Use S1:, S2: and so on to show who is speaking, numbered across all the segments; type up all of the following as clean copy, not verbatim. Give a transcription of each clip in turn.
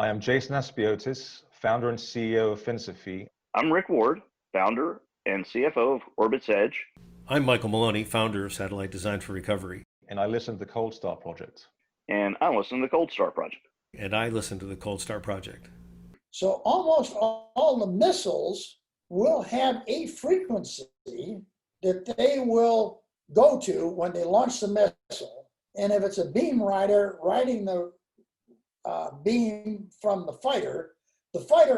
S1: I am Jason Aspiotis, founder and CEO of Finsophy.
S2: I'm Rick Ward, founder and CFO of Orbit's Edge.
S3: I'm Michael Maloney, founder of Satellite Design for Recovery.
S1: And I listen to the Cold Start Project.
S2: And I listen to the Cold Start Project.
S3: And I listen to the Cold Start Project.
S4: So almost all the missiles will have a frequency that they will go to when they launch the missile. And if it's a beam rider riding the beam from the fighter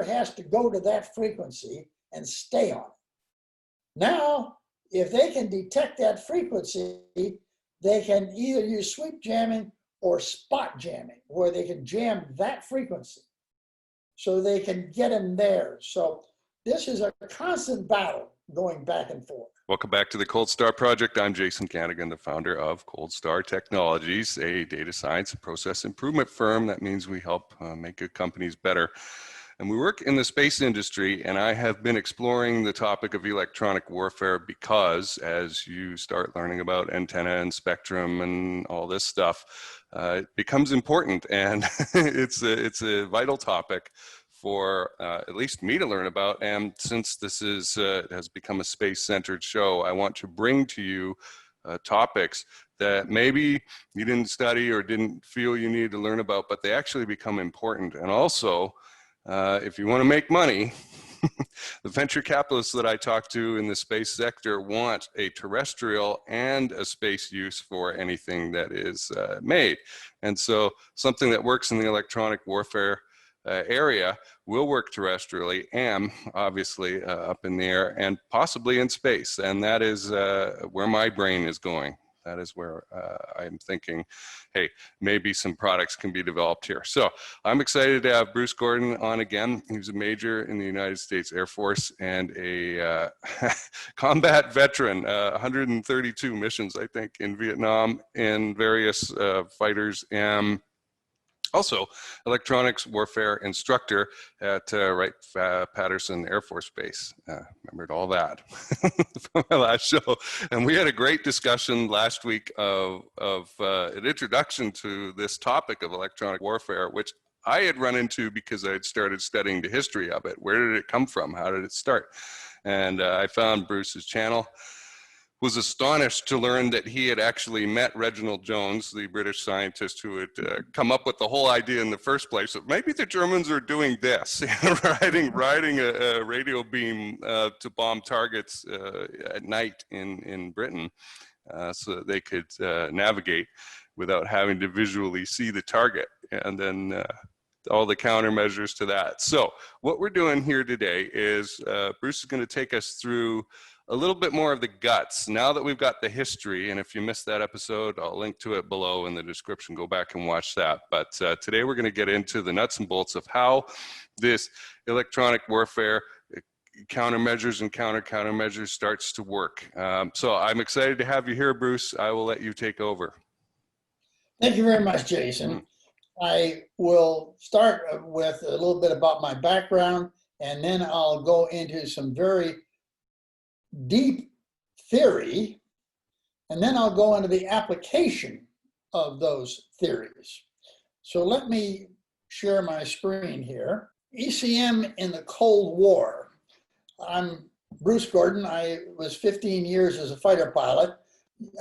S4: has to go to that frequency and stay on it. Now, if they can detect that frequency, they can either use sweep jamming or spot jamming, where they can jam that frequency so they can get them there. So this is a constant battle going back and forth.
S5: Welcome back to the Cold Start Project. I'm Jason Canigan, the founder of Cold Start Technologies, a data science and process improvement firm. That means we help make good companies better. And we work in the space industry, and I have been exploring the topic of electronic warfare because as you start learning about antenna and spectrum and all this stuff, it becomes important, and it's a vital topic for at least me to learn about. And since this is has become a space-centered show, I want to bring to you topics that maybe you didn't study or didn't feel you needed to learn about, but they actually become important. And also, if you want to make money, the venture capitalists that I talk to in the space sector want a terrestrial and a space use for anything that is made. And so something that works in the electronic warfare area will work terrestrially and obviously up in the air and possibly in space. And that is where my brain is going. That is where I'm thinking, hey, maybe some products can be developed here. So I'm excited to have Bruce Gordon on again. He's a major in the United States Air Force and a combat veteran, 132 missions, I think, in Vietnam in various fighters, and also electronics warfare instructor at Wright-Patterson Air Force Base. Remembered all that from my last show. And we had a great discussion last week of an introduction to this topic of electronic warfare, which I had run into because I had started studying the history of it. Where did it come from? How did it start? And I found Bruce's channel. Was astonished to learn that he had actually met Reginald Jones, the British scientist who had come up with the whole idea in the first place of maybe the Germans are doing this, riding a radio beam to bomb targets at night in Britain so that they could navigate without having to visually see the target, and then all the countermeasures to that. So what we're doing here today is Bruce is going to take us through a little bit more of the guts now that we've got the history. And if you missed that episode, I'll link to it below in the description. Go back and watch that. But today we're going to get into the nuts and bolts of how this electronic warfare countermeasures and countermeasures starts to work. So I'm excited to have you here, Bruce. I will let you take over.
S4: Thank you very much, Jason. I will start with a little bit about my background, and then I'll go into some very deep theory, and then I'll go into the application of those theories. So let me share my screen here. ECM in the Cold War. I'm Bruce Gordon. I was 15 years as a fighter pilot,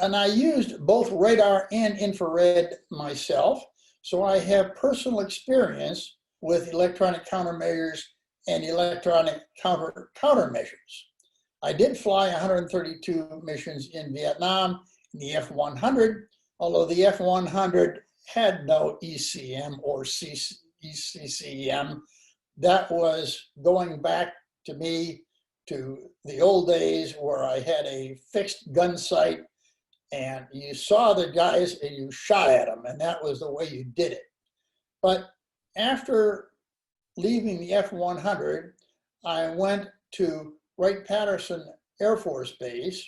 S4: and I used both radar and infrared myself. So I have personal experience with electronic countermeasures and electronic countermeasures. I did fly 132 missions in Vietnam in the F-100, although the F-100 had no ECM or ECCM. That was going back to me to the old days where I had a fixed gun sight and you saw the guys and you shot at them, and that was the way you did it. But after leaving the F-100, I went to Wright-Patterson Air Force Base,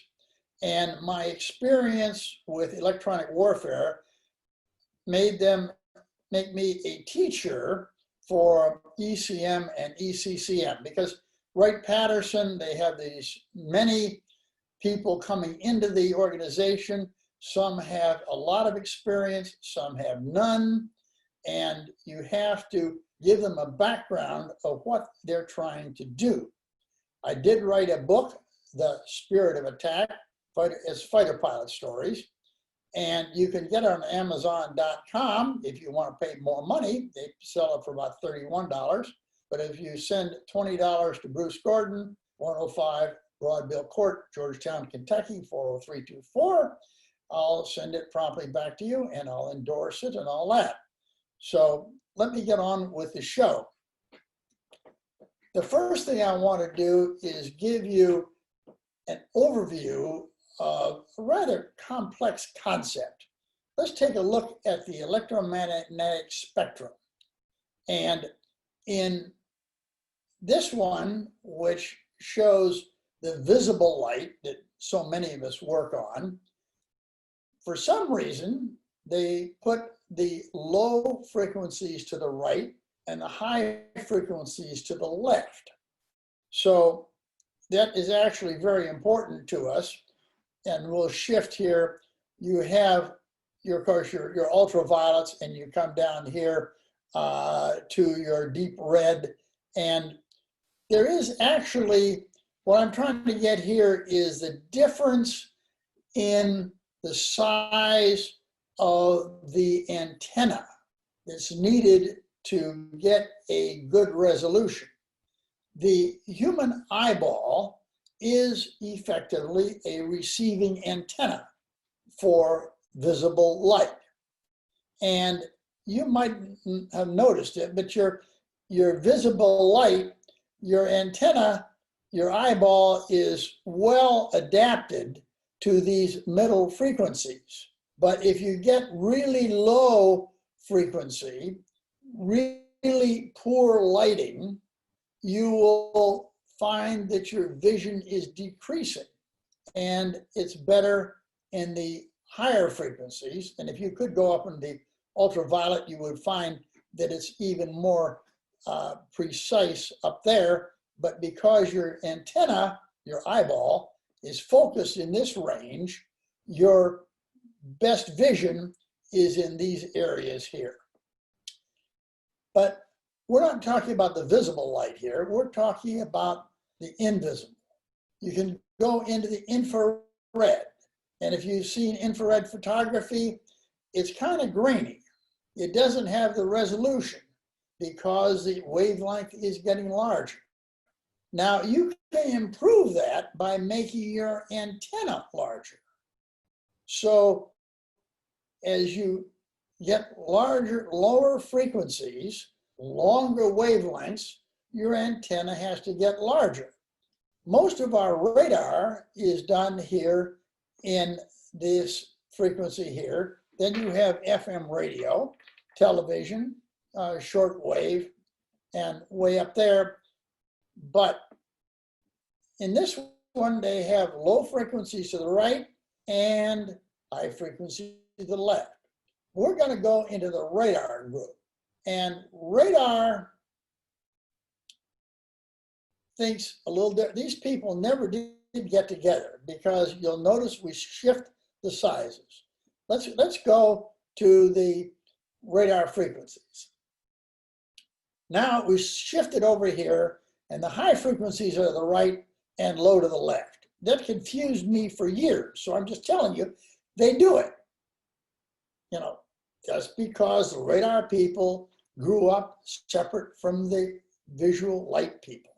S4: and my experience with electronic warfare made me a teacher for ECM and ECCM, because Wright-Patterson, they have these many people coming into the organization. Some have a lot of experience, some have none, and you have to give them a background of what they're trying to do. I did write a book, The Spirit of Attack, it's fighter pilot stories. And you can get it on Amazon.com if you want to pay more money. They sell it for about $31. But if you send $20 to Bruce Gordon, 105 Broadville Court, Georgetown, Kentucky, 40324, I'll send it promptly back to you and I'll endorse it and all that. So let me get on with the show. The first thing I want to do is give you an overview of a rather complex concept. Let's take a look at the electromagnetic spectrum. And in this one, which shows the visible light that so many of us work on, for some reason, they put the low frequencies to the right and the high frequencies to the left. So that is actually very important to us. And we'll shift here. You have, of course, your ultraviolets, and you come down here to your deep red. And there is actually, what I'm trying to get here is the difference in the size of the antenna that's needed to get a good resolution. The human eyeball is effectively a receiving antenna for visible light. And you might have noticed it, but your visible light, your antenna, your eyeball is well adapted to these middle frequencies. But if you get really low frequency, really poor lighting, you will find that your vision is decreasing. And it's better in the higher frequencies. And if you could go up in the ultraviolet, you would find that it's even more precise up there. But because your antenna, your eyeball, is focused in this range, your best vision is in these areas here. But we're not talking about the visible light here. We're talking about the invisible. You can go into the infrared. And if you've seen infrared photography, it's kind of grainy. It doesn't have the resolution because the wavelength is getting larger. Now, you can improve that by making your antenna larger. So as you get larger, lower frequencies, longer wavelengths, your antenna has to get larger. Most of our radar is done here in this frequency here. Then you have FM radio, television, short wave, and way up there. But in this one, they have low frequencies to the right and high frequencies to the left. We're going to go into the radar group. And radar thinks a little different. These people never did get together because you'll notice we shift the sizes. Let's go to the radar frequencies. Now we shifted over here, and the high frequencies are to the right and low to the left. That confused me for years. So I'm just telling you, they do it. You know, just because the radar people grew up separate from the visual light people.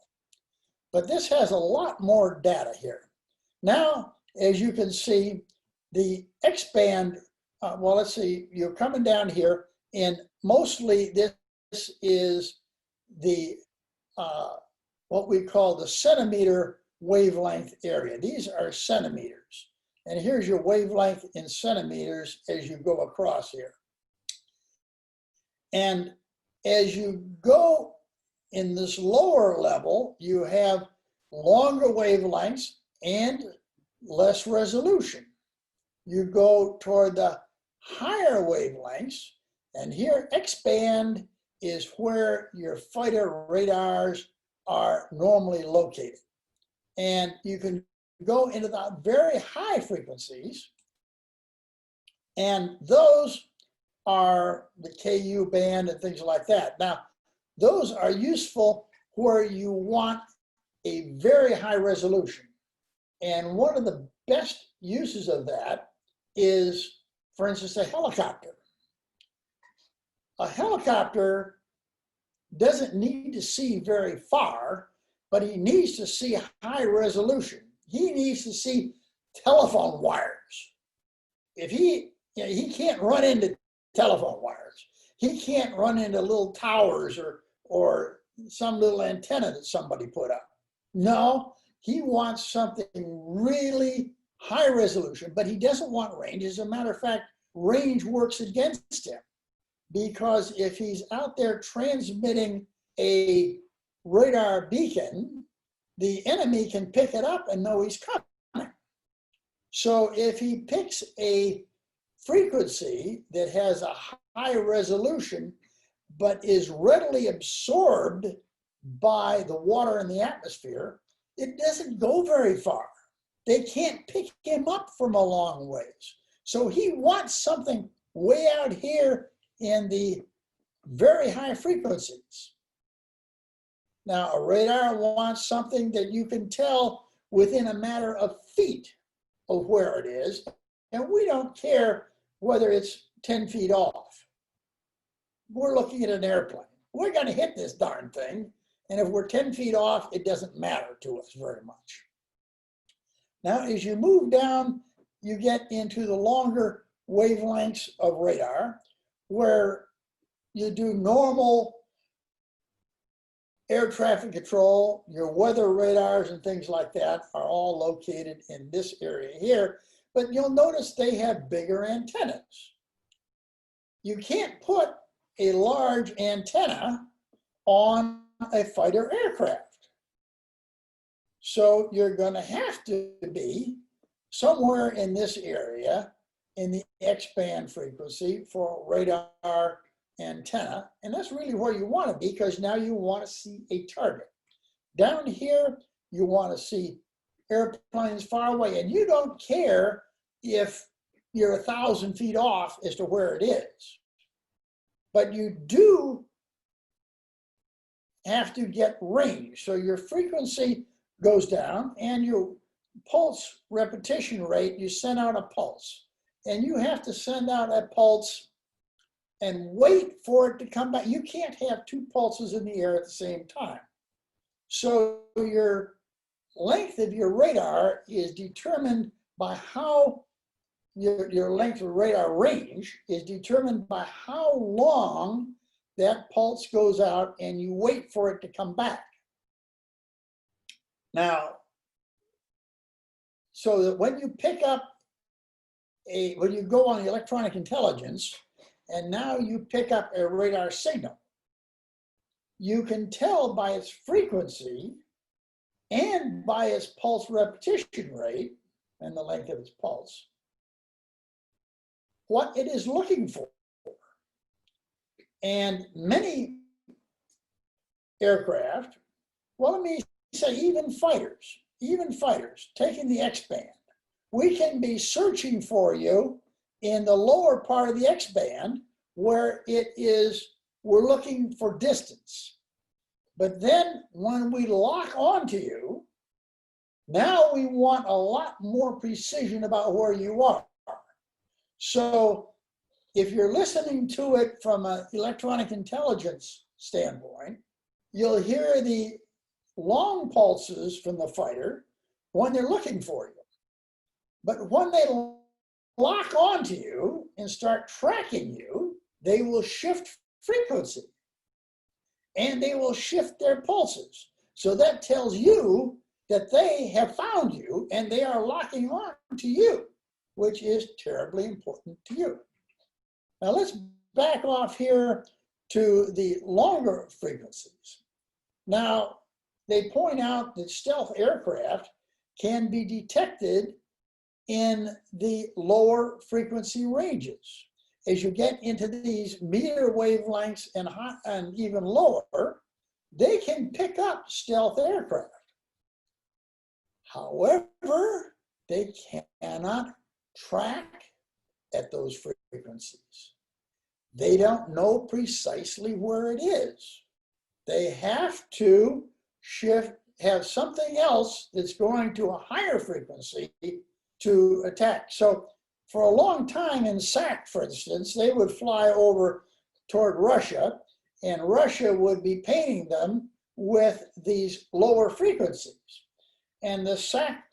S4: But this has a lot more data here. Now, as you can see, the X-band, well, let's see, you're coming down here, and mostly this is the, what we call the centimeter wavelength area. These are centimeters. And here's your wavelength in centimeters as you go across here. And as you go in this lower level, you have longer wavelengths and less resolution. You go toward the higher wavelengths, and here X-band is where your fighter radars are normally located. And you can go into the very high frequencies, and those are the KU band and things like that. Now, Those are useful where you want a very high resolution. And one of the best uses of that is, for instance, a helicopter. A helicopter doesn't need to see very far, but he needs to see high resolution. He needs to see telephone wires. If he can't run into telephone wires. He can't run into little towers or some little antenna that somebody put up. No, he wants something really high resolution, but he doesn't want range. As a matter of fact, range works against him, because if he's out there transmitting a radar beacon, the enemy can pick it up and know he's coming. So if he picks a frequency that has a high resolution but is readily absorbed by the water in the atmosphere, it doesn't go very far. They can't pick him up from a long ways. So he wants something way out here in the very high frequencies. Now, a radar wants something that you can tell within a matter of feet of where it is, and we don't care whether it's 10 feet off. We're looking at an airplane. We're going to hit this darn thing, and if we're 10 feet off, it doesn't matter to us very much. Now, as you move down, you get into the longer wavelengths of radar, where you do normal air traffic control. Your weather radars and things like that are all located in this area here, but you'll notice they have bigger antennas. You can't put a large antenna on a fighter aircraft. So you're going to have to be somewhere in this area in the X-band frequency for radar antenna, and that's really where you want to be, because now you want to see a target. Down here, you want to see airplanes far away, and you don't care if you're 1,000 feet off as to where it is. But you do have to get range. So your frequency goes down, and your pulse repetition rate, you send out a pulse. And you have to send out a pulse and wait for it to come back. You can't have two pulses in the air at the same time. So your length of your radar is determined by how your length of radar range is determined by how long that pulse goes out, and you wait for it to come back. Now, so that when you pick up when you go on the electronic intelligence, and now you pick up a radar signal, you can tell by its frequency and by its pulse repetition rate and the length of its pulse what it is looking for. And many aircraft, well, let me say even fighters, taking the X-band, we can be searching for you in the lower part of the X-band where it is, we're looking for distance. But then when we lock onto you, now we want a lot more precision about where you are. So if you're listening to it from an electronic intelligence standpoint, you'll hear the long pulses from the fighter when they're looking for you. But when they lock onto you and start tracking you, they will shift frequency and they will shift their pulses. So that tells you that they have found you and they are locking on to you, which is terribly important to you. Now let's back off here to the longer frequencies. Now, they point out that stealth aircraft can be detected in the lower frequency ranges. As you get into these meter wavelengths and even lower, they can pick up stealth aircraft. However, they cannot track at those frequencies. They don't know precisely where it is. they have to have something else that's going to a higher frequency to attack. So for a long time in SAC, for instance, they would fly over toward Russia, and Russia would be painting them with these lower frequencies. And the SAC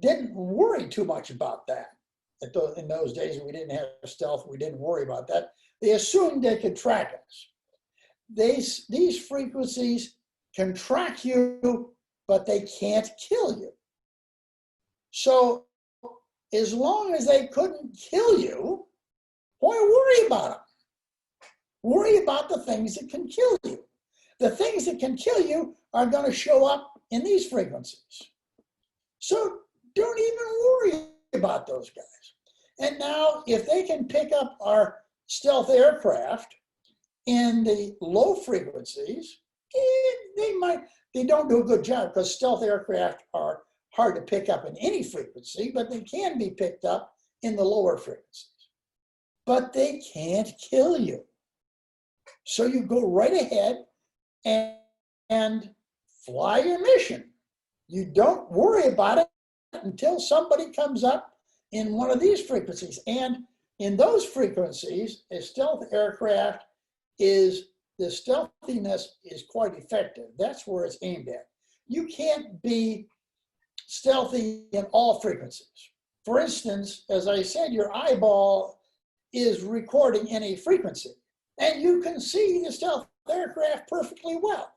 S4: didn't worry too much about that. In those days, we didn't have stealth, we didn't worry about that. They assumed they could track us. These frequencies can track you, but they can't kill you. So as long as they couldn't kill you, why worry about them? Worry about the things that can kill you. The things that can kill you are going to show up in these frequencies. So don't even worry about those guys. And now, if they can pick up our stealth aircraft in the low frequencies, they don't do a good job, because stealth aircraft are hard to pick up in any frequency, but they can be picked up in the lower frequencies. But they can't kill you. So you go right ahead and fly your mission. You don't worry about it until somebody comes up in one of these frequencies. And in those frequencies, a stealth aircraft the stealthiness is quite effective. That's where it's aimed at. You can't be stealthy in all frequencies. For instance, as I said, your eyeball is recording in a frequency, and you can see the stealth aircraft perfectly well,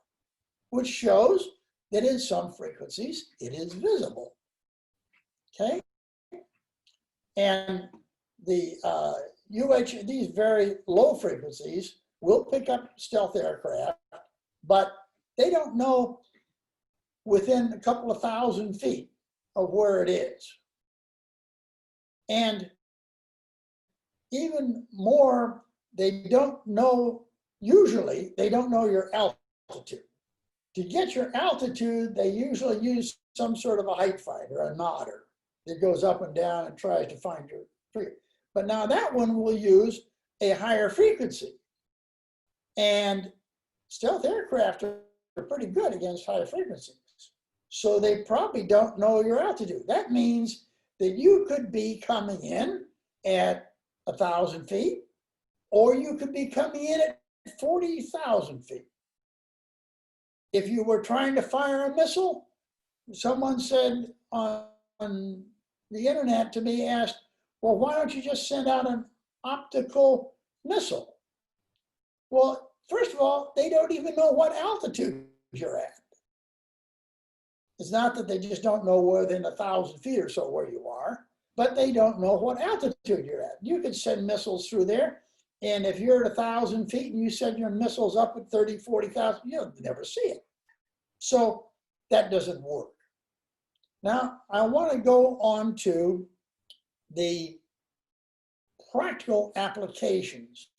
S4: which shows that in some frequencies it is visible. Okay? And the these very low frequencies will pick up stealth aircraft, but they don't know within a couple of 1,000 feet of where it is. And even more, usually they don't know your altitude. To get your altitude, they usually use some sort of a height finder, a nodder, that goes up and down and tries to find your frequency. But now that one will use a higher frequency. And stealth aircraft are pretty good against high frequencies. So they probably don't know your altitude. That means that you could be coming in at 1,000 feet, or you could be coming in at 40,000 feet. If you were trying to fire a missile, someone said on the internet to me, asked, well, why don't you just send out an optical missile? Well, first of all, they don't even know what altitude you're at. It's not that they just don't know within 1,000 feet or so where you are, but they don't know what altitude you're at. You could send missiles through there, and if you're at 1,000 feet and you send your missiles up at 30, 40,000, you'll never see it. So that doesn't work. Now, I want to go on to the practical applications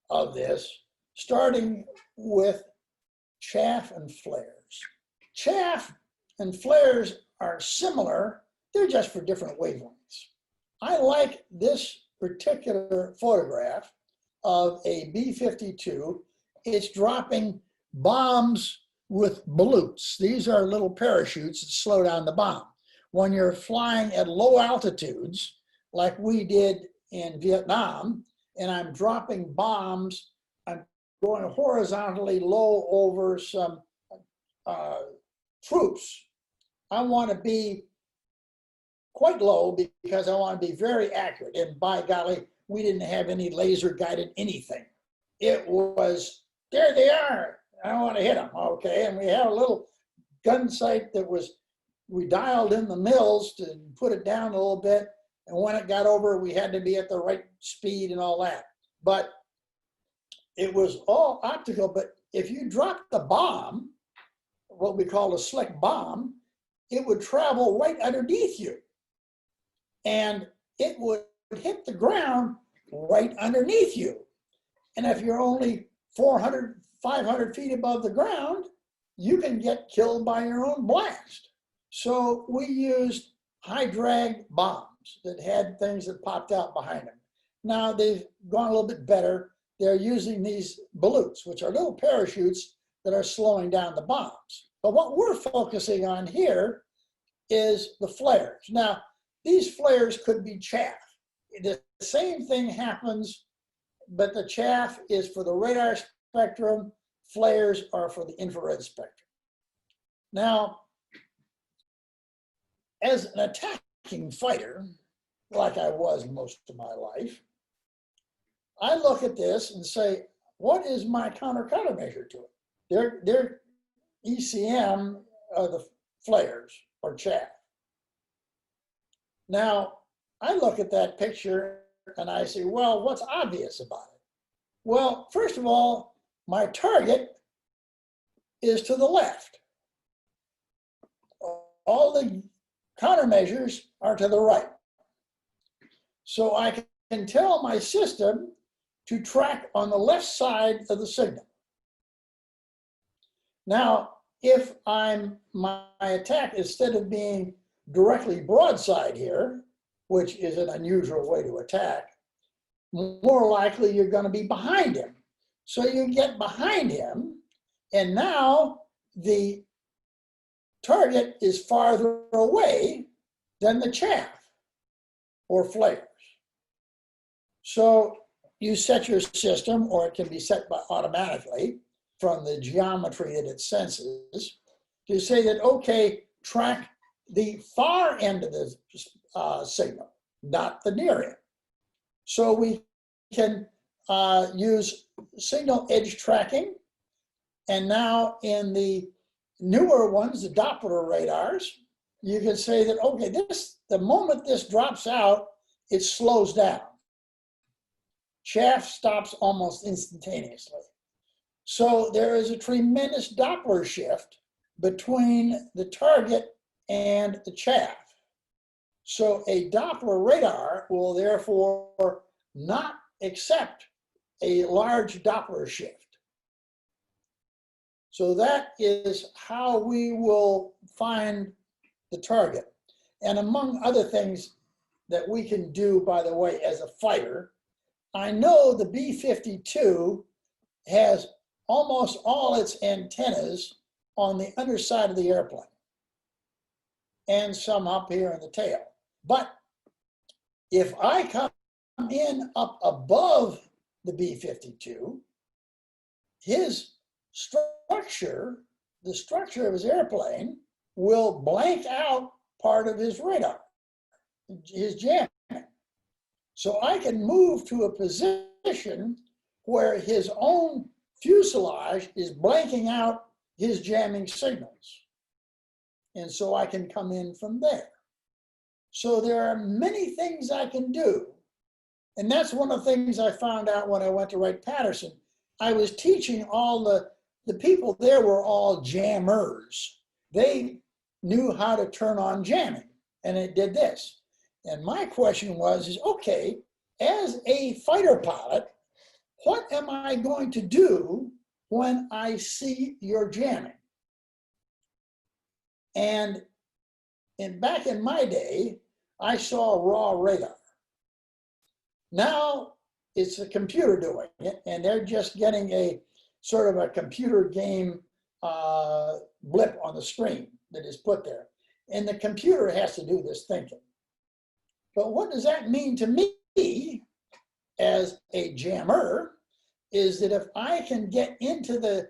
S4: of this, starting with chaff and flares. Chaff and flares are similar, they're just for different wavelengths. I like this particular photograph of a B-52. It's dropping bombs with balloons. These are little parachutes that slow down the bomb. When you're flying at low altitudes, like we did in Vietnam, and I'm dropping bombs, I'm going horizontally low over some troops. I want to be quite low because I want to be very accurate. And by golly, we didn't have any laser guided anything. It was, there they are. I want to hit them. Okay. And we had a little gun sight that we dialed in the mills to put it down a little bit. And when it got over, we had to be at the right speed and all that. But it was all optical. But if you dropped the bomb, what we call a slick bomb, it would travel right underneath you. And it would hit the ground right underneath you. And if you're only 400, 500 feet above the ground, you can get killed by your own blast. So we used high drag bombs that had things that popped out behind them. Now they've gone a little bit better. They're using these balloons, which are little parachutes that are slowing down the bombs. But what we're focusing on here is the flares. Now, these flares could be chaff. The same thing happens, but the chaff is for the radar spectrum, flares are for the infrared spectrum. Now, as an attacking fighter, like I was most of my life, I look at this and say, what is my countermeasure to it? Their ECM are the flares or chaff. Now, I look at that picture and I say, well, what's obvious about it? Well, first of all, my target is to the left. All the countermeasures are to the right. So I can tell my system to track on the left side of the signal. Now, if my attack, instead of being directly broadside here, which is an unusual way to attack, more likely you're going to be behind him. So you get behind him, and now the target is farther away than the chaff or flares. So you set your system, or it can be set by automatically from the geometry that it senses, to say that, okay, track the far end of the signal, not the near end. So we can use signal edge tracking. And now in the newer ones, the Doppler radars, you can say that, okay, the moment this drops out, it slows down. Chaff stops almost instantaneously. So there is a tremendous Doppler shift between the target and the chaff. So a Doppler radar will therefore not accept a large Doppler shift. So that is how we will find the target. And among other things that we can do, by the way, as a fighter, I know the B-52 has almost all its antennas on the underside of the airplane and some up here in the tail. But if I come in up above the B-52, his structure, the structure of his airplane, will blank out part of his radar, his jamming. So I can move to a position where his own fuselage is blanking out his jamming signals. And so I can come in from there. So there are many things I can do. And that's one of the things I found out when I went to Wright-Patterson. I was teaching all the people there were all jammers. They knew how to turn on jamming, and it did this. And my question was, okay, as a fighter pilot, what am I going to do when I see your jamming? And back in my day, I saw raw radar. Now it's a computer doing it, and they're just getting a sort of a computer game blip on the screen that is put there. And the computer has to do this thinking. But what does that mean to me as a jammer is that if I can get into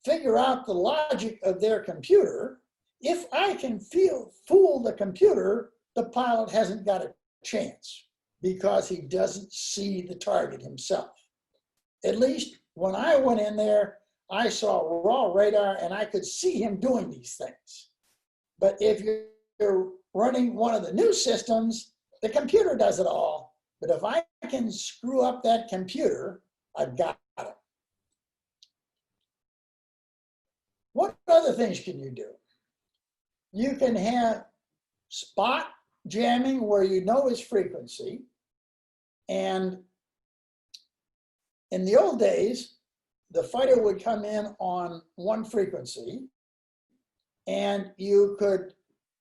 S4: figure out the logic of their computer, if I can fool the computer, the pilot hasn't got a chance because he doesn't see the target himself. At least when I went in there, I saw raw radar and I could see him doing these things. But if you're running one of the new systems, the computer does it all. But if I can screw up that computer, I've got it. What other things can you do? You can have spot jamming where you know his frequency. And in the old days, the fighter would come in on one frequency and you could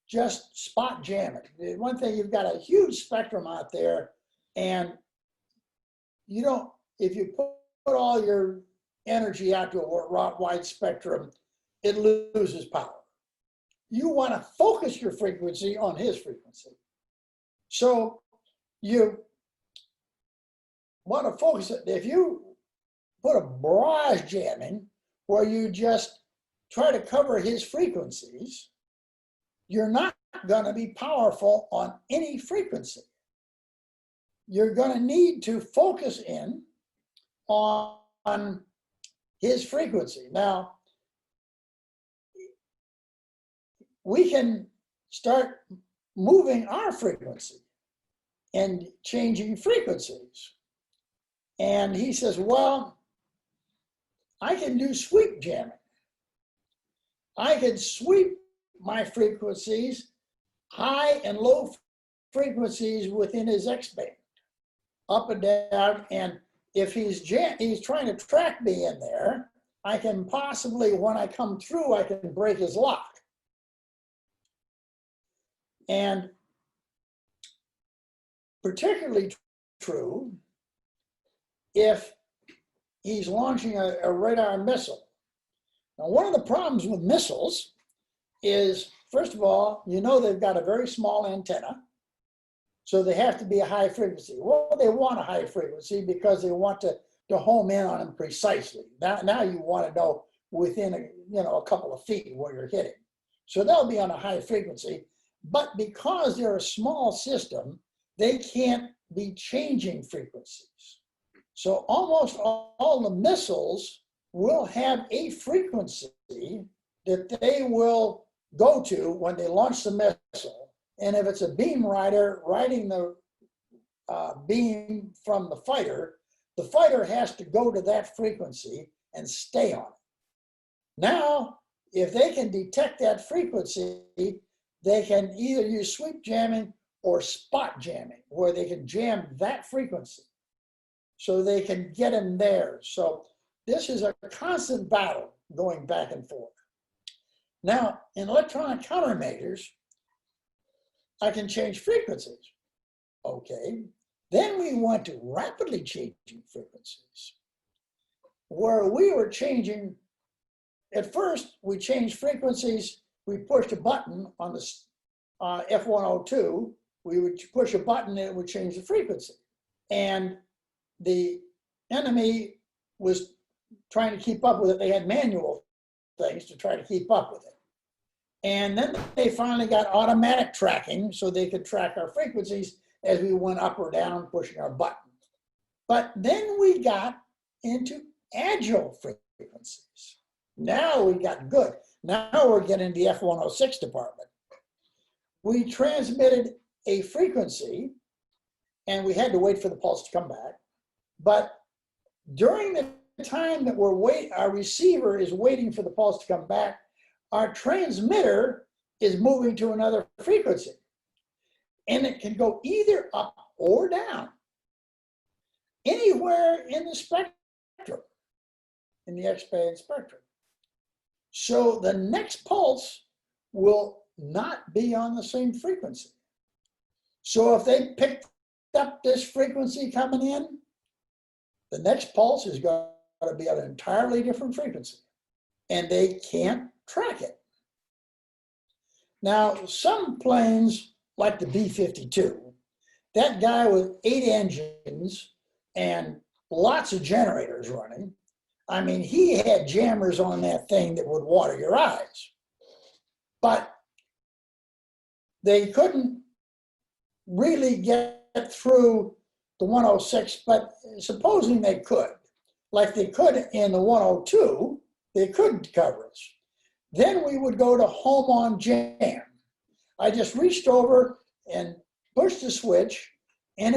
S4: just spot jam it. One thing, you've got a huge spectrum out there, and you don't, if you put all your energy out to a wide spectrum, it loses power. You want to focus your frequency on his frequency. So you want to focus it. If you put a barrage jamming where you just try to cover his frequencies, you're not going to be powerful on any frequency. You're going to need to focus in on his frequency. Now, we can start moving our frequency and changing frequencies. And he says, well, I can do sweep jamming. I can sweep my frequencies, high and low frequencies within his X band, up and down. And if he's trying to track me in there, I can possibly, when I come through, I can break his lock. And particularly true if he's launching a radar missile. Now, one of the problems with missiles is, first of all, you know they've got a very small antenna, so they have to be a high frequency. Well, they want a high frequency because they want to home in on them precisely. Now you want to know within a couple of feet where you're hitting. So they'll be on a high frequency, but because they're a small system, they can't be changing frequencies. So almost all the missiles will have a frequency that they will go to when they launch the missile. And if it's a beam rider riding the beam from the fighter has to go to that frequency and stay on it. Now, if they can detect that frequency, they can either use sweep jamming or spot jamming, where they can jam that frequency so they can get in there. So this is a constant battle going back and forth. Now, in electronic countermeasures, I can change frequencies. Okay. Then we went to rapidly changing frequencies, where we were changing. At first, we changed frequencies. We pushed a button on the F102. We would push a button and it would change the frequency. And the enemy was trying to keep up with it. They had manual things to try to keep up with it. And then they finally got automatic tracking so they could track our frequencies as we went up or down pushing our button. But then we got into agile frequencies. Now we got good. Now we're getting the F106 department. We transmitted a frequency and we had to wait for the pulse to come back. But during the time that our receiver is waiting for the pulse to come back, our transmitter is moving to another frequency. And it can go either up or down, anywhere in the spectrum, in the X-band spectrum. So the next pulse will not be on the same frequency. So if they picked up this frequency coming in, the next pulse is going to be at an entirely different frequency, and they can't track it. Now, some planes, like the B-52, that guy with 8 engines and lots of generators running, I mean, he had jammers on that thing that would water your eyes. But they couldn't really get through the 106, but supposing they could, like they could in the 102, they could cover us. Then we would go to home on jam. I just reached over and pushed the switch, and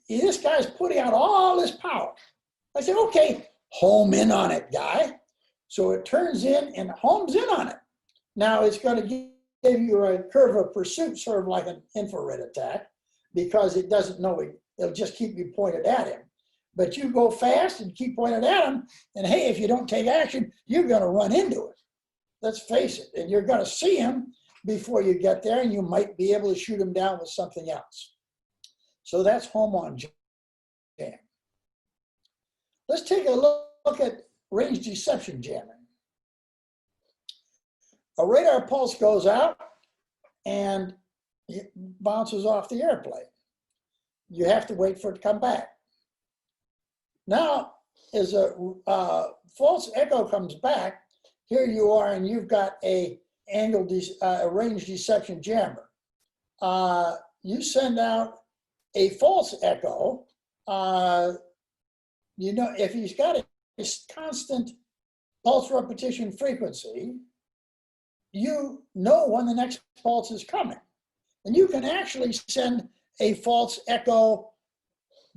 S4: this guy's putting out all this power. I said, okay, home in on it, guy. So it turns in and homes in on it. Now it's going to give you a curve of pursuit, sort of like an infrared attack, because it doesn't know it'll just keep you pointed at him. But you go fast and keep pointed at him, and hey, if you don't take action, you're going to run into it. Let's face it. And you're going to see him before you get there, and you might be able to shoot him down with something else. So that's home on jam. Let's take a look at range deception jamming. A radar pulse goes out and it bounces off the airplane. You have to wait for it to come back. Now, as a false echo comes back, here you are and you've got a range deception jammer. You send out a false echo. You know, if he's got a constant pulse repetition frequency, you know when the next pulse is coming. And you can actually send a false echo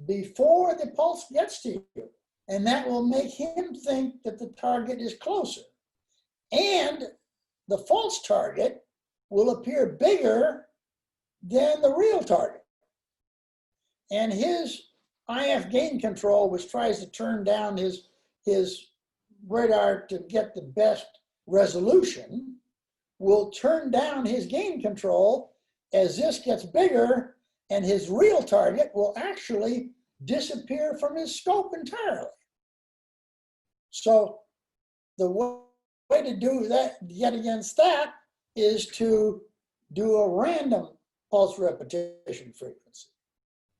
S4: before the pulse gets to you. And that will make him think that the target is closer. And the false target will appear bigger than the real target. And his IF gain control, which tries to turn down his radar to get the best resolution, will turn down his gain control as this gets bigger, and his real target will actually disappear from his scope entirely. So the way to do that, get against that, is to do a random pulse repetition frequency,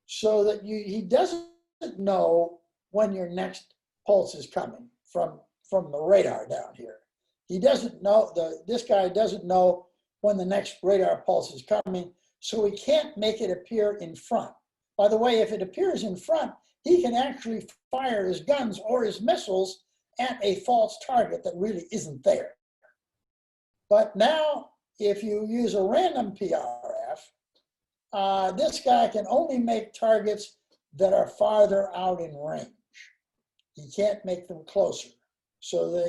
S4: so that he doesn't know when your next pulse is coming from the radar down here. He doesn't know, this guy doesn't know when the next radar pulse is coming, so he can't make it appear in front. By the way, if it appears in front, he can actually fire his guns or his missiles at a false target that really isn't there. But now, if you use a random PRF, this guy can only make targets that are farther out in range. He can't make them closer. So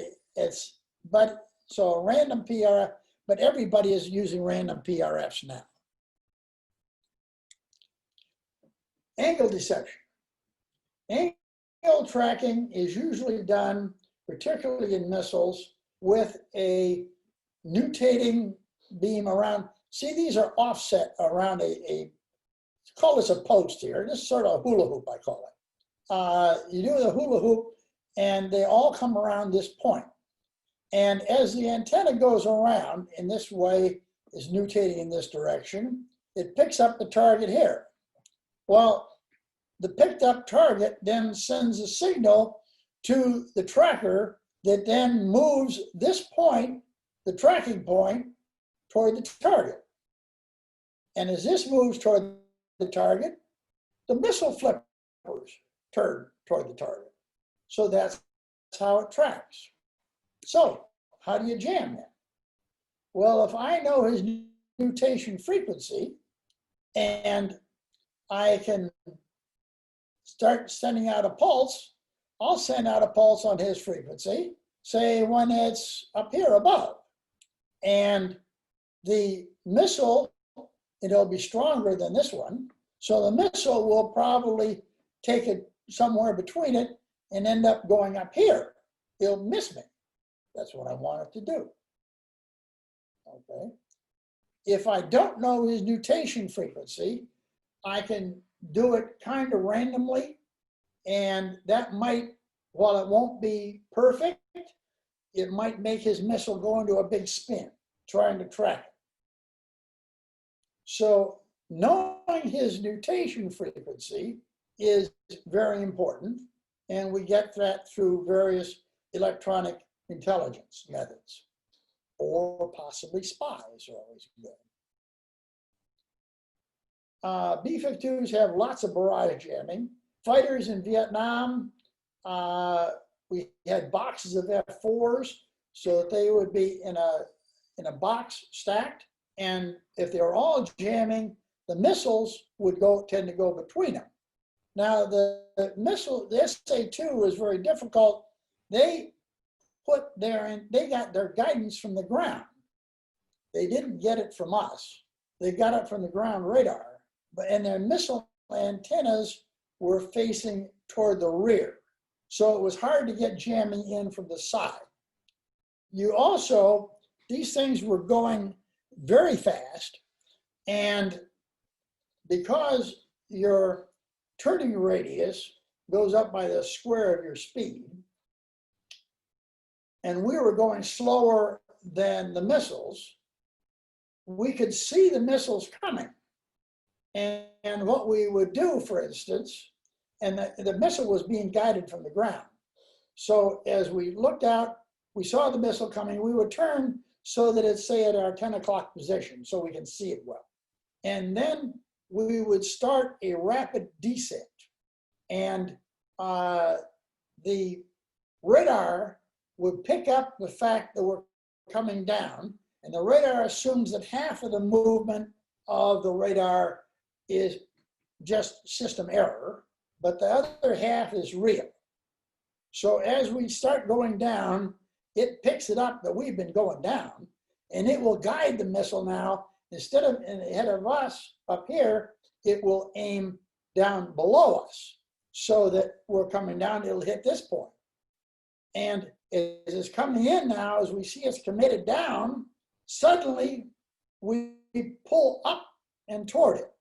S4: so a random PRF, but everybody is using random PRFs now. Angle deception. Angle tracking is usually done, particularly in missiles, with a nutating beam around. See, these are offset around call this a post here. This is sort of a hula hoop, I call it. You do the hula hoop, and they all come around this point. And as the antenna goes around in this way, is nutating in this direction, it picks up the target here. Well, the picked up target then sends a signal to the tracker that then moves this point, the tracking point, toward the target. And as this moves toward the target, the missile flippers turn toward the target. So that's how it tracks. So how do you jam that? Well, if I know his nutation frequency and I can start sending out a pulse, I'll send out a pulse on his frequency, say when it's up here above. And the missile, it'll be stronger than this one. So the missile will probably take it somewhere between it and end up going up here. It'll miss me. That's what I want it to do. Okay. If I don't know his nutation frequency, I can do it kind of randomly, and that might, while it won't be perfect, it might make his missile go into a big spin trying to track it. So knowing his nutation frequency is very important, and we get that through various electronic intelligence methods, or possibly spies are always good. B-52s have lots of barrage jamming. Fighters in Vietnam, we had boxes of F4s so that they would be in a box stacked, and if they were all jamming, the missiles would tend to go between them. Now the SA-2 was very difficult. They got their guidance from the ground. They didn't get it from us. They got it from the ground radar, and their missile antennas were facing toward the rear. So it was hard to get jamming in from the side. These things were going very fast, and because your turning radius goes up by the square of your speed, and we were going slower than the missiles, we could see the missiles coming. And what we would do, for instance, and the missile was being guided from the ground. So as we looked out, we saw the missile coming, we would turn so that it's, say, at our 10 o'clock position so we can see it well. And then we would start a rapid descent. And the radar would pick up the fact that we're coming down, and the radar assumes that half of the movement of the radar is just system error, but the other half is real. So as we start going down, it picks it up that we've been going down, and it will guide the missile now. Instead of ahead of us up here, it will aim down below us so that we're coming down, it'll hit this point. And as it's coming in now, as we see it's committed down, suddenly we pull up and toward it.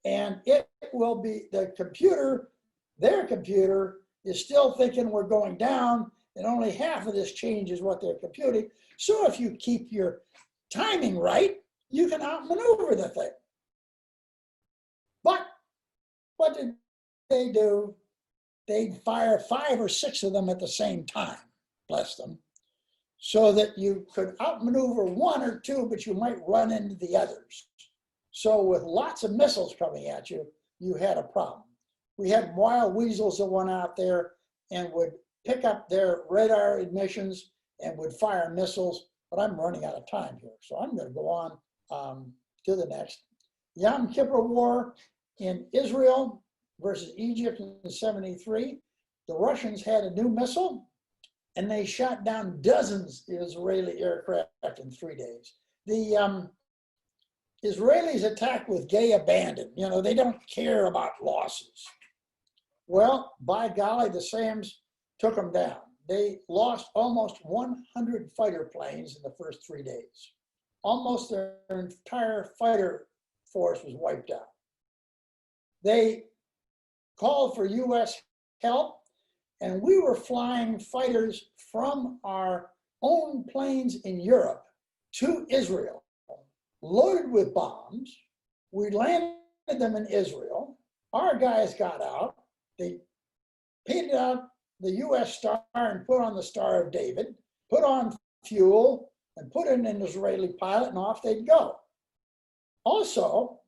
S4: And it will be, the computer, their computer is still thinking we're going down, and only half of this change is what they're computing. So if you keep your timing right, you can outmaneuver the thing. But what did they do? They'd fire 5 or 6 of them at the same time, bless them, so that you could outmaneuver 1 or 2, but you might run into the others. So with lots of missiles coming at you, you had a problem. We had wild weasels that went out there and would pick up their radar emissions and would fire missiles, but I'm running out of time here, so I'm going to go on to the next. Yom Kippur War in Israel versus Egypt in '73. The Russians had a new missile, and they shot down dozens of Israeli aircraft in 3 days. The Israelis attacked with gay abandon. You know, they don't care about losses. Well, by golly, the SAMs took them down. They lost almost 100 fighter planes in the first 3 days. Almost their entire fighter force was wiped out. They called for US help, and we were flying fighters from our own planes in Europe to Israel, loaded with bombs. We landed them in Israel. Our guys got out. They painted out the US star and put on the Star of David, put on fuel, and put in an Israeli pilot, and off they'd go. Also,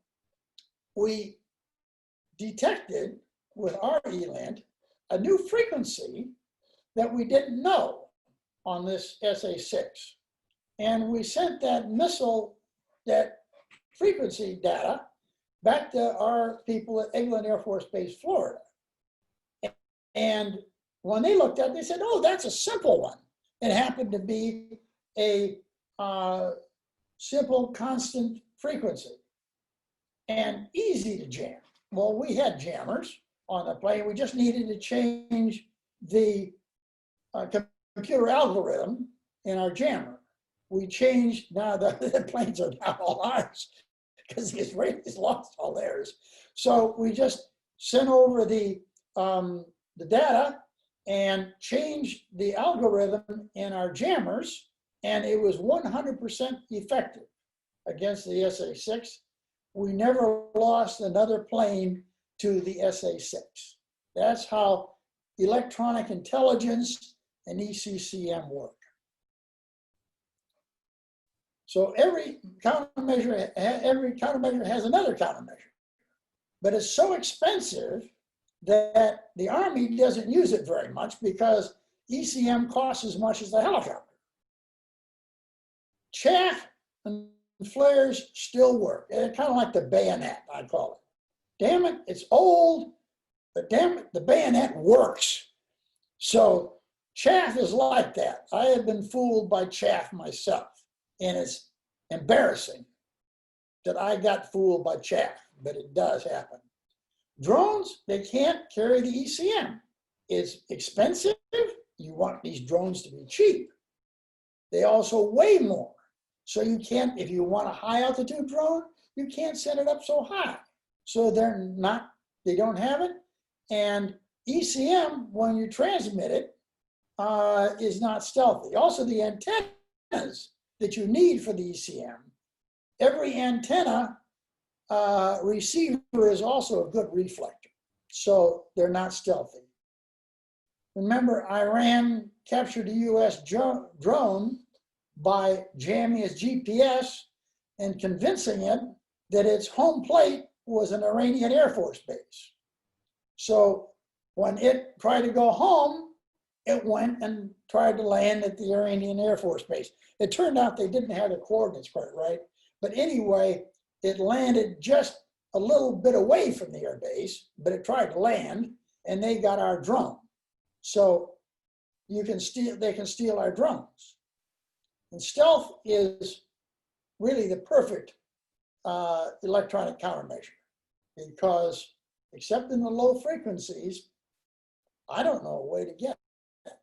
S4: we detected with our ELINT a new frequency that we didn't know on this SA-6. And we sent that missile, that frequency data, back to our people at Eglin Air Force Base, Florida. And when they looked at it, they said, oh, that's a simple one. It happened to be a simple constant frequency and easy to jam. Well, we had jammers on the plane. We just needed to change the computer algorithm in our jammer. We changed, now the planes are now all ours because the Israelis lost all theirs. So we just sent over the data and changed the algorithm in our jammers, and it was 100% effective against the SA-6. We never lost another plane to the SA-6. That's how electronic intelligence and ECCM work. So every countermeasure has another countermeasure, but it's so expensive that the Army doesn't use it very much because ECM costs as much as the helicopter. Chaff and flares still work. It's kind of like the bayonet, I call it. Damn it, it's old, but damn it, the bayonet works. So chaff is like that. I have been fooled by chaff myself, and it's embarrassing that I got fooled by chaff, but it does happen. Drones, they can't carry the ECM. It's expensive. You want these drones to be cheap. They also weigh more. So you can't, if you want a high altitude drone, you can't set it up so high. So they don't have it. And ECM, when you transmit it, is not stealthy. Also, the antennas that you need for the ECM, every antenna receiver is also a good reflector, so they're not stealthy. Remember, Iran captured a US drone by jamming its GPS and convincing it that its home plate was an Iranian Air Force base. So when it tried to go home, it went and tried to land at the Iranian Air Force base. It turned out they didn't have the coordinates quite right. But anyway, it landed just a little bit away from the air base, but it tried to land, and they got our drone. So they can steal our drones. And stealth is really the perfect electronic countermeasure, because except in the low frequencies, I don't know a way to get it.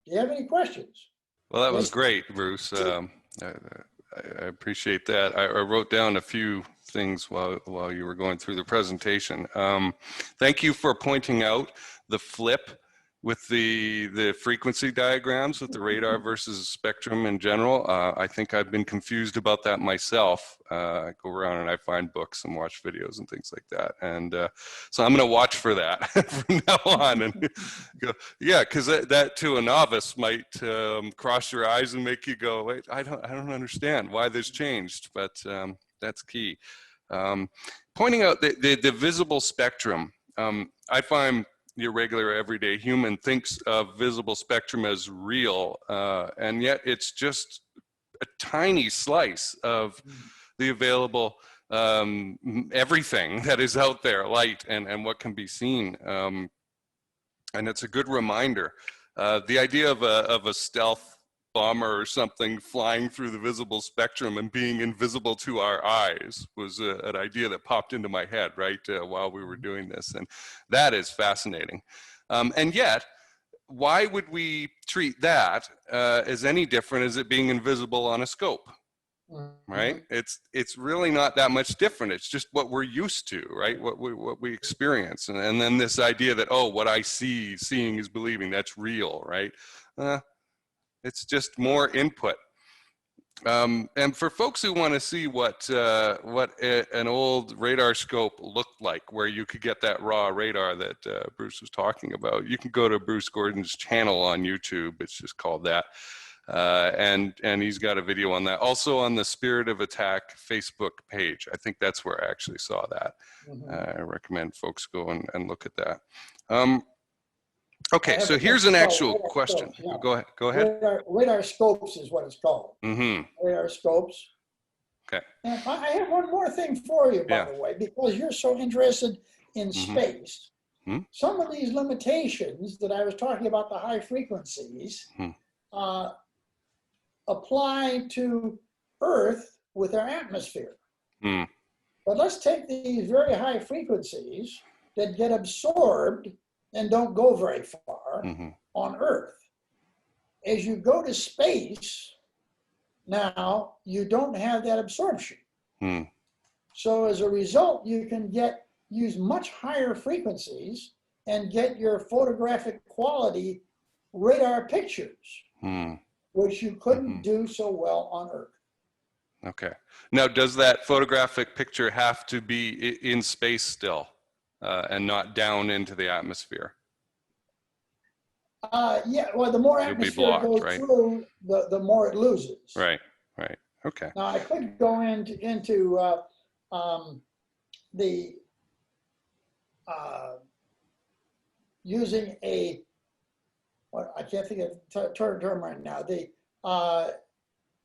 S4: Do you have any questions?
S5: Well, that was great, Bruce. I appreciate that. I wrote down a few things while you were going through the presentation. Thank you for pointing out the flip with the frequency diagrams with the radar versus spectrum in general. I think I've been confused about that myself. I go around and I find books and watch videos and things like that. And so I'm going to watch for that from now on. And go, yeah, because that to a novice might cross your eyes and make you go, wait, I don't understand why this changed, but that's key. Pointing out the visible spectrum, I find your regular everyday human thinks of visible spectrum as real, and yet it's just a tiny slice of the available everything that is out there, light and what can be seen. And it's a good reminder. The idea of a stealth bomber or something flying through the visible spectrum and being invisible to our eyes was an idea that popped into my head while we were doing this, and that is fascinating. And yet, why would we treat that as any different as it being invisible on a scope? Right? It's really not that much different. It's just what we're used to, right? What we experience, and then this idea that, oh, what I seeing is believing, that's real, right? It's just more input. And for folks who want to see what an old radar scope looked like, where you could get that raw radar that Bruce was talking about, you can go to Bruce Gordon's channel on YouTube. It's just called that. And he's got a video on that. Also on the Spirit of Attack Facebook page. I think that's where I actually saw that. I recommend folks go and look at that. Okay, so here's an actual question. Scopes, yeah. Go ahead.
S4: Radar scopes is what it's called. Radar scopes.
S5: Okay.
S4: And I have one more thing for you, by the way, because you're so interested in space. Some of these limitations that I was talking about, the high frequencies, apply to Earth with our atmosphere. But let's take these very high frequencies that get absorbed and don't go very far on Earth. As you go to space, now you don't have that absorption. So as a result, you can use much higher frequencies and get your photographic quality radar pictures, which you couldn't do so well on Earth.
S5: Okay. Now, does that photographic picture have to be in space still? And not down into the atmosphere?
S4: Yeah, well, the more atmosphere goes through, the more it loses.
S5: Right, okay.
S4: Now, I could go into the using I can't think of the term right now, the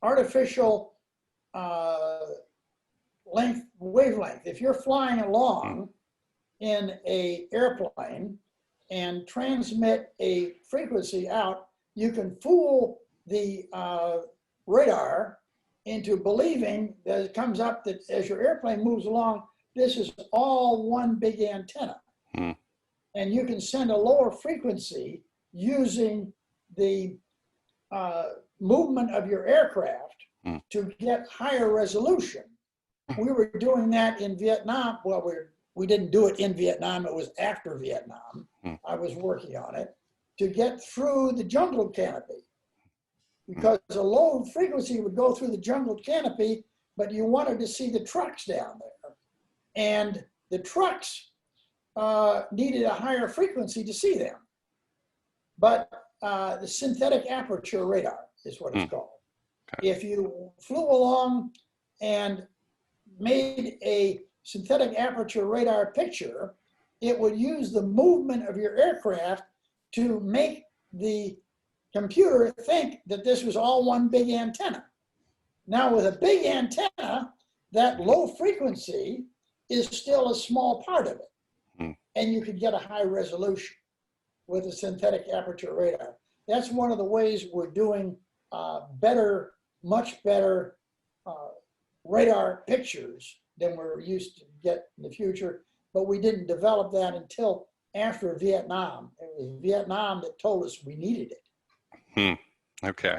S4: artificial wavelength. If you're flying along in an airplane and transmit a frequency out, you can fool the radar into believing that it comes up that as your airplane moves along, this is all one big antenna. And you can send a lower frequency using the movement of your aircraft to get higher resolution. We were doing that in Vietnam. Well, we didn't do it in Vietnam. It was after Vietnam. I was working on it. to get through the jungle canopy, because a low frequency would go through the jungle canopy, but you wanted to see the trucks down there. And the trucks needed a higher frequency to see them. But the synthetic aperture radar is what it's called.
S5: Okay.
S4: If you flew along and made a synthetic aperture radar picture, it would use the movement of your aircraft to make the computer think that this was all one big antenna. Now with a big antenna, that low frequency is still a small part of it. And you could get a high resolution with a synthetic aperture radar. That's one of the ways we're doing better, much better radar pictures than we're used to get in the future, but we didn't develop that until after Vietnam. It was Vietnam that told us we needed it.
S5: Okay.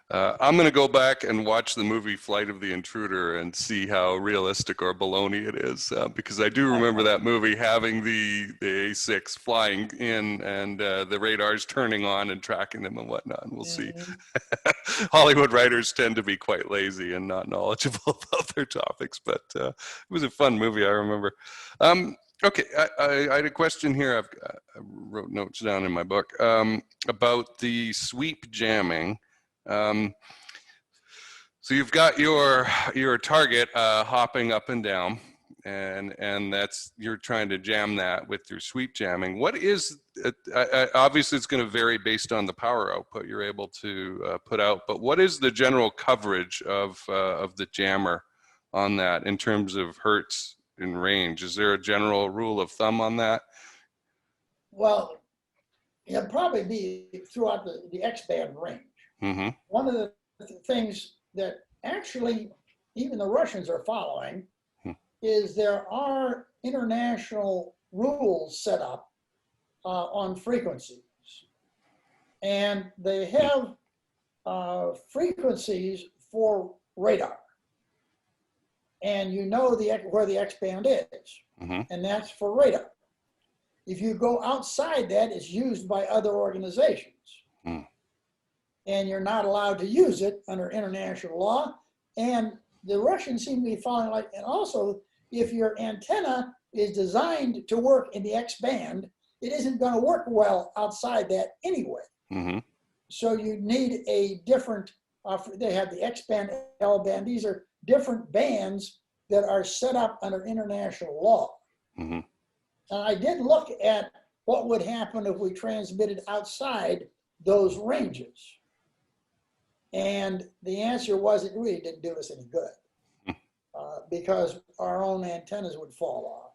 S5: I'm going to go back and watch the movie Flight of the Intruder and see how realistic or baloney it is, because I do remember that movie having the A6 flying in and the radars turning on and tracking them and whatnot. And we'll see. Hollywood writers tend to be quite lazy and not knowledgeable about their topics, but it was a fun movie, I remember. Okay, I had a question here. I wrote notes down in my book about the sweep jamming. So you've got your target hopping up and down, and that's, you're trying to jam that with your sweep jamming. What is obviously it's going to vary based on the power output you're able to put out, but what is the general coverage of the jammer on that in terms of hertz and range? Is there a general rule of thumb on that?
S4: Well, it'll probably be throughout the X-band range. One of the things that actually even the Russians are following is there are international rules set up on frequencies. And they have frequencies for radar. And you know where the X-band is, and that's for radar. If you go outside that, it's used by other organizations. And you're not allowed to use it under international law. And the Russians seem to be following like, and also if your antenna is designed to work in the X-band, it isn't going to work well outside that anyway. So you need a different, they have the X-band, L-band, these are different bands that are set up under international law. And I did look at what would happen if we transmitted outside those ranges. And the answer was it really didn't do us any good because our own antennas would fall off.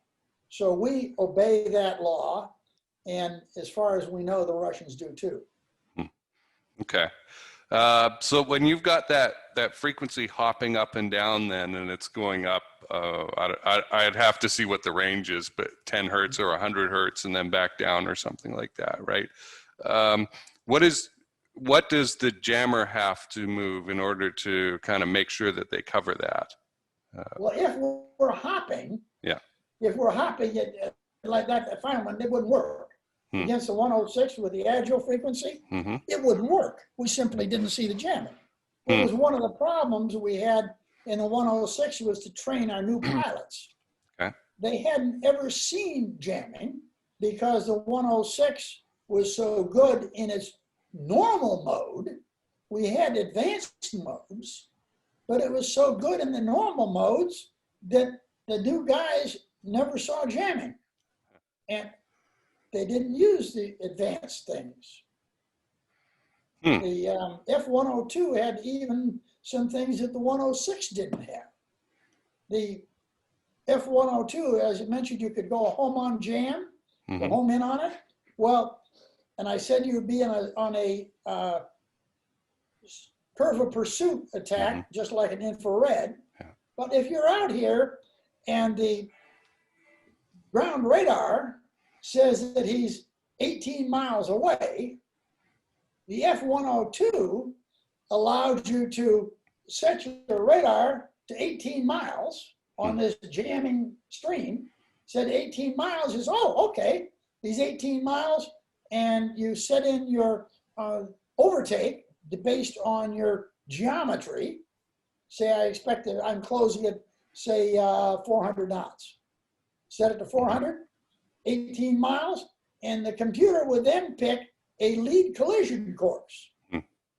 S4: So we obey that law. And as far as we know, the Russians do too.
S5: Okay. So when you've got that frequency hopping up and down then, and it's going up, I'd have to see what the range is, but 10 hertz or 100 hertz and then back down or something like that, right? What does the jammer have to move in order to kind of make sure that they cover that?
S4: Well, if we're hopping, like that, the final one, it wouldn't work. Against the 106 with the agile frequency, it wouldn't work. We simply didn't see the jamming. It was one of the problems we had in the 106 was to train our new pilots. They hadn't ever seen jamming because the 106 was so good in its normal mode. We had advanced modes, but it was so good in the normal modes that the new guys never saw jamming. And they didn't use the advanced things. The F102 had even some things that the 106 didn't have. The F102, as I mentioned, you could go home on jam, go home in on it. Well, and I said you would be on a curve of pursuit attack, just like an infrared. But if you're out here and the ground radar says that he's 18 miles away, the F102 allowed you to set your radar to 18 miles on this jamming stream, said 18 miles is, oh, okay, he's 18 miles, and you set in your overtake based on your geometry. Say I expect that I'm closing it, say 400 knots. Set it to 400, 18 miles, and the computer would then pick a lead collision course.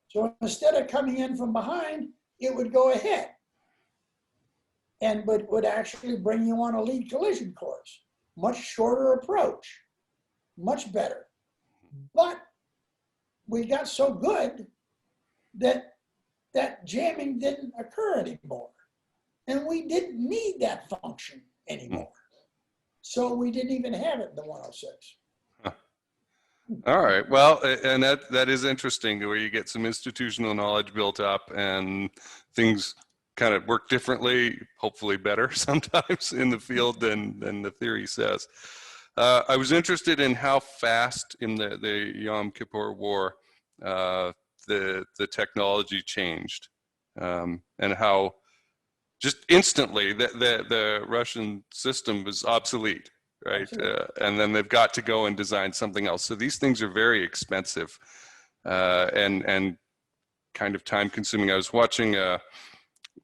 S4: So instead of coming in from behind, it would go ahead and would actually bring you on a lead collision course. Much shorter approach, much better. But we got so good that that jamming didn't occur anymore. And we didn't need that function anymore. So we didn't even have it in the 106.
S5: All right. Well, and that is interesting, where you get some institutional knowledge built up and things kind of work differently, hopefully better sometimes in the field than the theory says. I was interested in how fast in the Yom Kippur War the technology changed, and how just instantly the Russian system was obsolete. Right, and then they've got to go and design something else. So these things are very expensive and kind of time consuming. I was watching a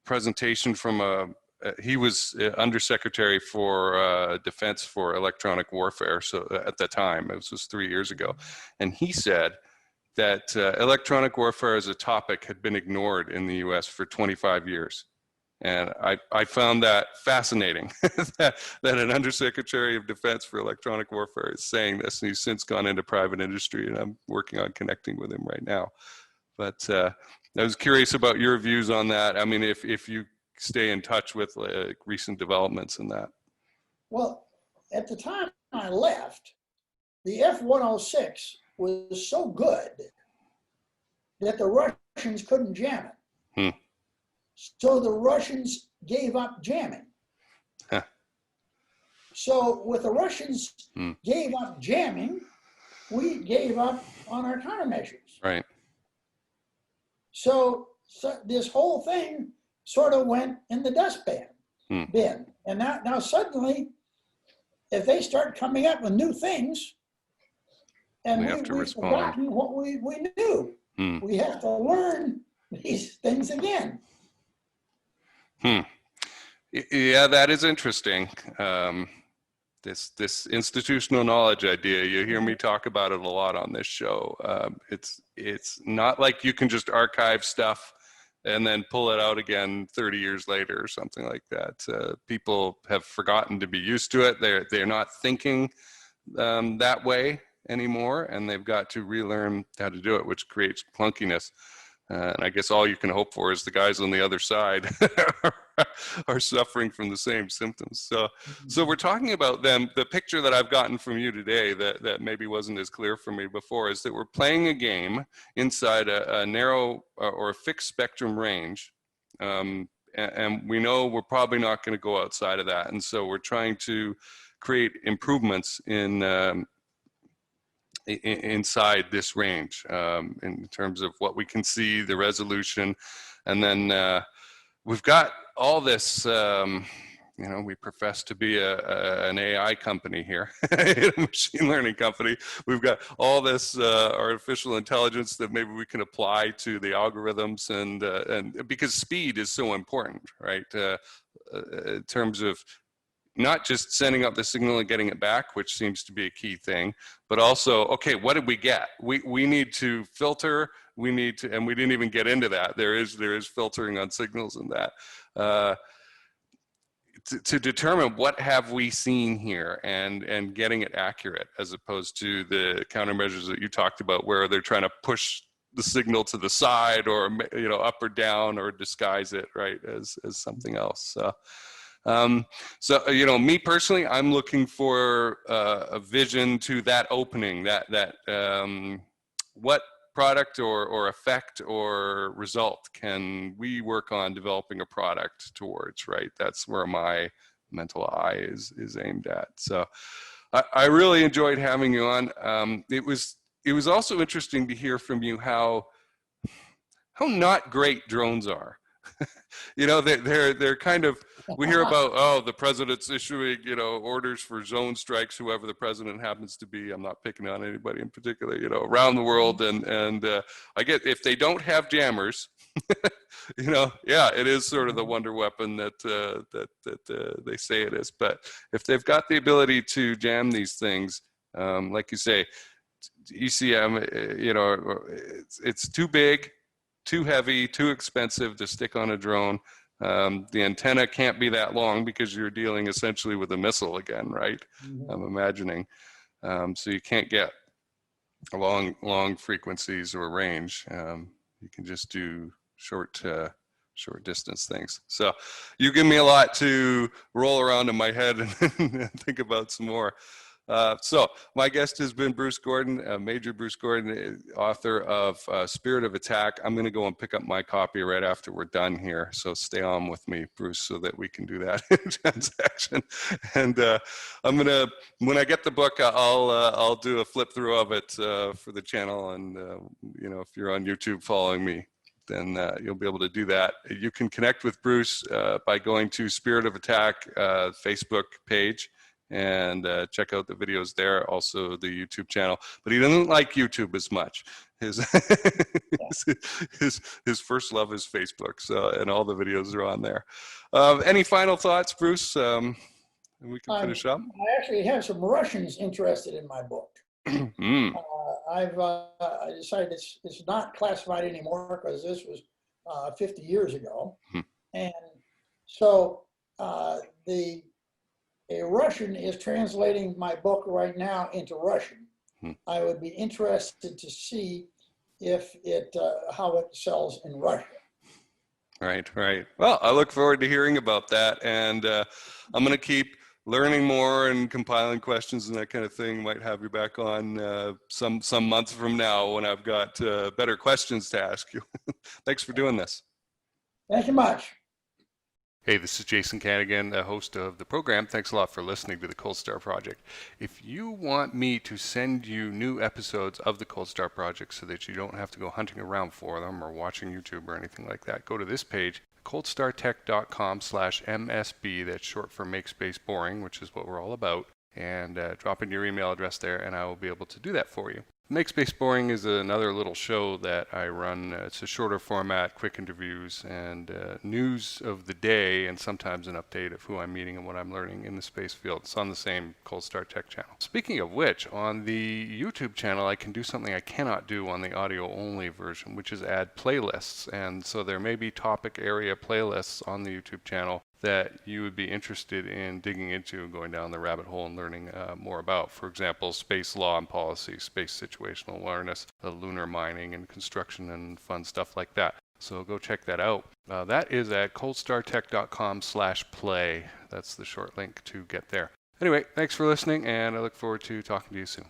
S5: presentation from he was Undersecretary for Defense for Electronic Warfare. So at the time, it was 3 years ago, and he said that electronic warfare as a topic had been ignored in the U.S. for 25 years. And I found that fascinating that an Undersecretary of Defense for Electronic Warfare is saying this, and he's since gone into private industry, and I'm working on connecting with him right now. But I was curious about your views on that. I mean, if you stay in touch with recent developments in that.
S4: Well, at the time I left, the F-106 was so good that the Russians couldn't jam it. So the Russians gave up jamming.
S5: Huh.
S4: So with the Russians gave up jamming, we gave up on our countermeasures.
S5: Right.
S4: So this whole thing sort of went in the dustbin. And now suddenly, if they start coming up with new things, and we've forgotten what we knew, we have to learn these things again.
S5: Yeah, that is interesting. This institutional knowledge idea, you hear me talk about it a lot on this show. It's not like you can just archive stuff and then pull it out again 30 years later or something like that. People have forgotten to be used to it. They're not thinking that way anymore, and they've got to relearn how to do it, which creates clunkiness. And I guess all you can hope for is the guys on the other side are suffering from the same symptoms. So we're talking about them. The picture that I've gotten from you today that maybe wasn't as clear for me before is that we're playing a game inside a narrow or a fixed spectrum range. And we know we're probably not going to go outside of that. And so we're trying to create improvements inside this range in terms of what we can see, the resolution, and then we've got all this. We profess to be an AI company here, a machine learning company. We've got all this artificial intelligence that maybe we can apply to the algorithms, and because speed is so important, right? In terms of not just sending up the signal and getting it back, which seems to be a key thing, but also, okay, what did we get? We need to filter, and we didn't even get into that. There is filtering on signals in that. To determine what have we seen here and getting it accurate, as opposed to the countermeasures that you talked about, where they're trying to push the signal to the side or, up or down, or disguise it, right, as something else. So, me personally, I'm looking for a vision to that opening, that what product or effect or result can we work on developing a product towards, right? That's where my mental eye is aimed at. So I really enjoyed having you on. It was also interesting to hear from you how not great drones are. they're kind of, we hear about, oh, the president's issuing, orders for zone strikes, whoever the president happens to be. I'm not picking on anybody in particular, around the world. And I get, if they don't have jammers, yeah, it is sort of the wonder weapon that they say it is. But if they've got the ability to jam these things, like you say, ECM, it's too big, too heavy, too expensive to stick on a drone. The antenna can't be that long because you're dealing essentially with a missile again, right? I'm imagining. So you can't get long frequencies or range. You can just do short distance things. So you give me a lot to roll around in my head and think about some more. So my guest has been Bruce Gordon, Major Bruce Gordon, author of Spirit of Attack. I'm going to go and pick up my copy right after we're done here. So stay on with me, Bruce, so that we can do that transaction. And when I get the book, I'll do a flip through of it for the channel. And if you're on YouTube following me, then you'll be able to do that. You can connect with Bruce by going to Spirit of Attack Facebook page and check out the videos there, also the YouTube channel. But he doesn't like YouTube as much. His his first love is Facebook, so, and all the videos are on there. Any final thoughts, Bruce? We can finish up.
S4: I actually have some Russians interested in my book. I decided it's not classified anymore because this was 50 years ago. And so a Russian is translating my book right now into Russian. I would be interested to see if how it sells in Russia.
S5: Right. Well, I look forward to hearing about that, and I'm going to keep learning more and compiling questions and that kind of thing. Might have you back on some months from now when I've got better questions to ask you. Thanks for doing this.
S4: Thank you much.
S5: Hey, this is Jason Canigan, the host of the program. Thanks a lot for listening to the Cold Star Project. If you want me to send you new episodes of the Cold Star Project so that you don't have to go hunting around for them or watching YouTube or anything like that, go to this page, coldstartech.com/MSB. That's short for Make Space Boring, which is what we're all about. And drop in your email address there, and I will be able to do that for you. Make Space Boring is another little show that I run. It's a shorter format, quick interviews, and news of the day, and sometimes an update of who I'm meeting and what I'm learning in the space field. It's on the same Cold Star Tech channel. Speaking of which, on the YouTube channel, I can do something I cannot do on the audio-only version, which is add playlists. And so there may be topic area playlists on the YouTube channel that you would be interested in digging into and going down the rabbit hole and learning more about. For example, space law and policy, space situational awareness, lunar mining and construction and fun stuff like that. So go check that out. That is at coldstartech.com/play. That's the short link to get there. Anyway, thanks for listening, and I look forward to talking to you soon.